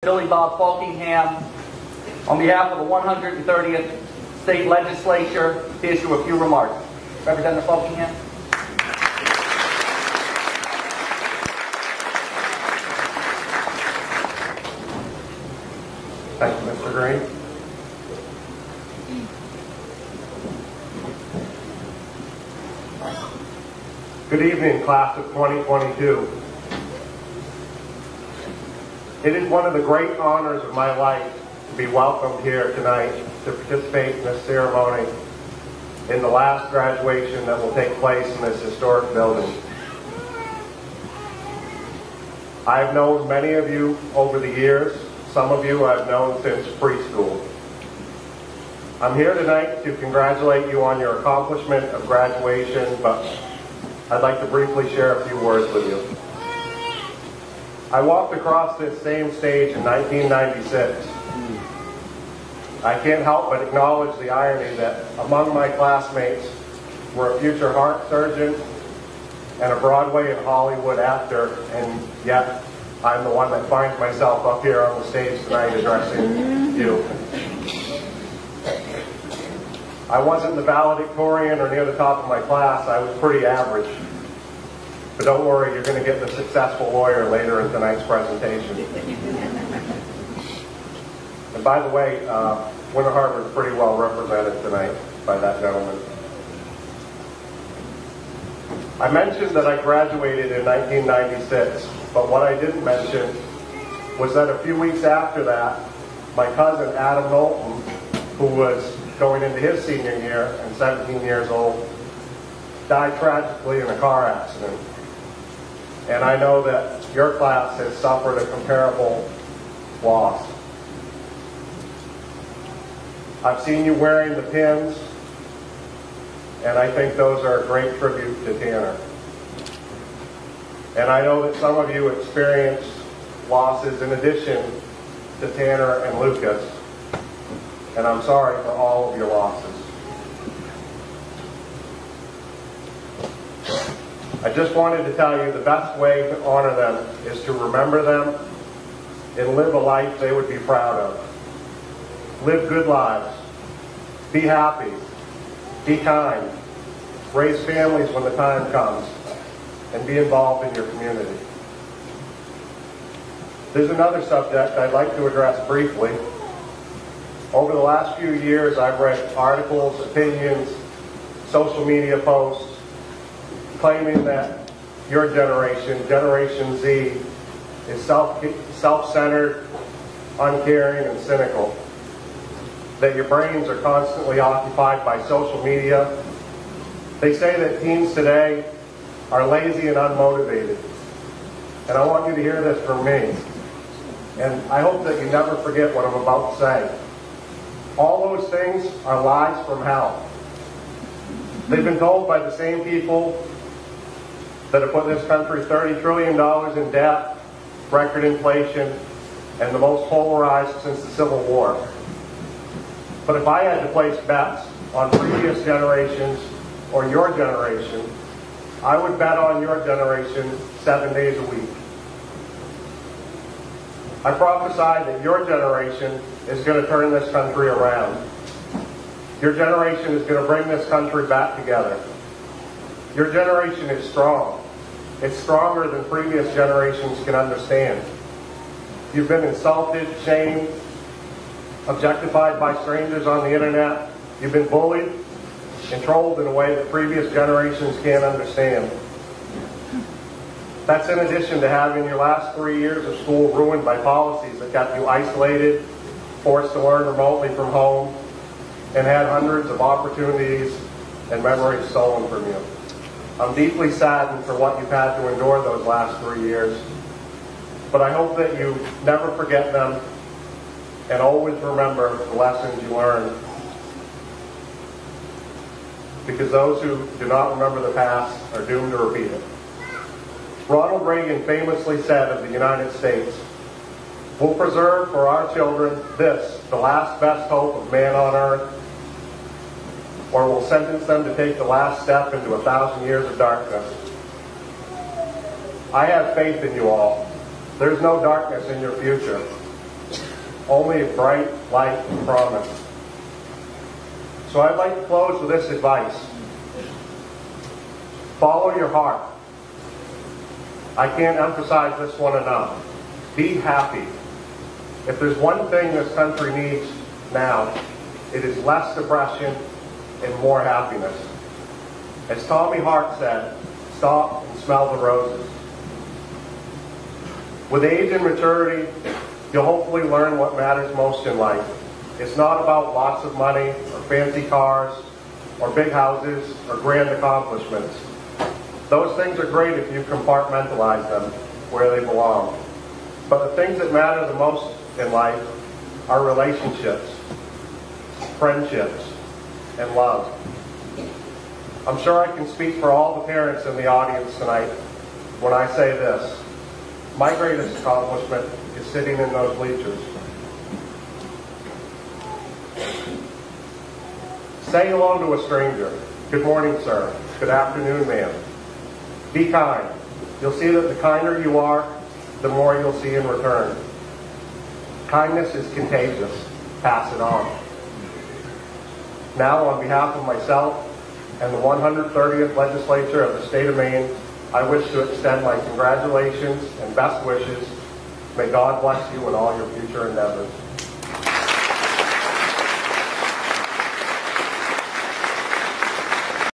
Billy Bob Faulkingham, on behalf of the 130th State Legislature, to issue a few remarks. Representative Faulkingham. Thank you, Mr. Green. Good evening, class of 2022. It is one of the great honors of my life to be welcomed here tonight to participate in this ceremony in the last graduation that will take place in this historic building. I have known many of you over the years. Some of you I've known since preschool. I'm here tonight to congratulate you on your accomplishment of graduation, but I'd like to briefly share a few words with you. I walked across this same stage in 1996. I can't help but acknowledge the irony that among my classmates were a future heart surgeon and a Broadway and Hollywood actor, and yet I'm the one that finds myself up here on the stage tonight addressing you. I wasn't the valedictorian or near the top of my class. I was pretty average. But don't worry, you're going to get the successful lawyer later in tonight's presentation. And by the way, Winter Harbor is pretty well represented tonight by that gentleman. I mentioned that I graduated in 1996, but what I didn't mention was that a few weeks after that, my cousin Adam Knowlton, who was going into his senior year and 17 years old, died tragically in a car accident. And I know that your class has suffered a comparable loss. I've seen you wearing the pins, and I think those are a great tribute to Tanner. And I know that some of you experienced losses in addition to Tanner and Lucas, and I'm sorry for all of your losses. I just wanted to tell you the best way to honor them is to remember them and live a life they would be proud of. Live good lives. Be happy. Be kind. Raise families when the time comes. And be involved in your community. There's another subject I'd like to address briefly. Over the last few years, I've read articles, opinions, social media posts, claiming that your generation, Generation Z, is self-centered, uncaring, and cynical. That your brains are constantly occupied by social media. They say that teens today are lazy and unmotivated. And I want you to hear this from me. And I hope that you never forget what I'm about to say. All those things are lies from hell. They've been told by the same people that have put this country $30 trillion in debt, record inflation, and the most polarized since the Civil War. But if I had to place bets on previous generations or your generation, I would bet on your generation 7 days a week. I prophesy that your generation is going to turn this country around. Your generation is going to bring this country back together. Your generation is strong. It's stronger than previous generations can understand. You've been insulted, shamed, objectified by strangers on the internet. You've been bullied and trolled in a way that previous generations can't understand. That's in addition to having your last 3 years of school ruined by policies that kept you isolated, forced to learn remotely from home, and had hundreds of opportunities and memories stolen from you. I'm deeply saddened for what you've had to endure those last 3 years, but I hope that you never forget them and always remember the lessons you learned. Because those who do not remember the past are doomed to repeat it. Ronald Reagan famously said of the United States, "We'll preserve for our children this, the last best hope of man on earth, or we'll sentence them to take the last step into 1,000 years of darkness." I have faith in you all. There's no darkness in your future. only a bright light of promise. So I'd like to close with this advice. Follow your heart. I can't emphasize this one enough. Be happy. If there's one thing this country needs now, it is less depression and more happiness. As Tommy Hart said, stop and smell the roses. With age and maturity, you'll hopefully learn what matters most in life. It's not about lots of money or fancy cars or big houses or grand accomplishments. Those things are great if you compartmentalize them where they belong. But the things that matter the most in life are relationships, friendships, and love. I'm sure I can speak for all the parents in the audience tonight when I say this. My greatest accomplishment is sitting in those bleachers. Say hello to a stranger. Good morning, sir. Good afternoon, ma'am. Be kind. You'll see that the kinder you are, the more you'll see in return. Kindness is contagious. Pass it on. Now, on behalf of myself and the 130th Legislature of the State of Maine, I wish to extend my congratulations and best wishes. May God bless you in all your future endeavors.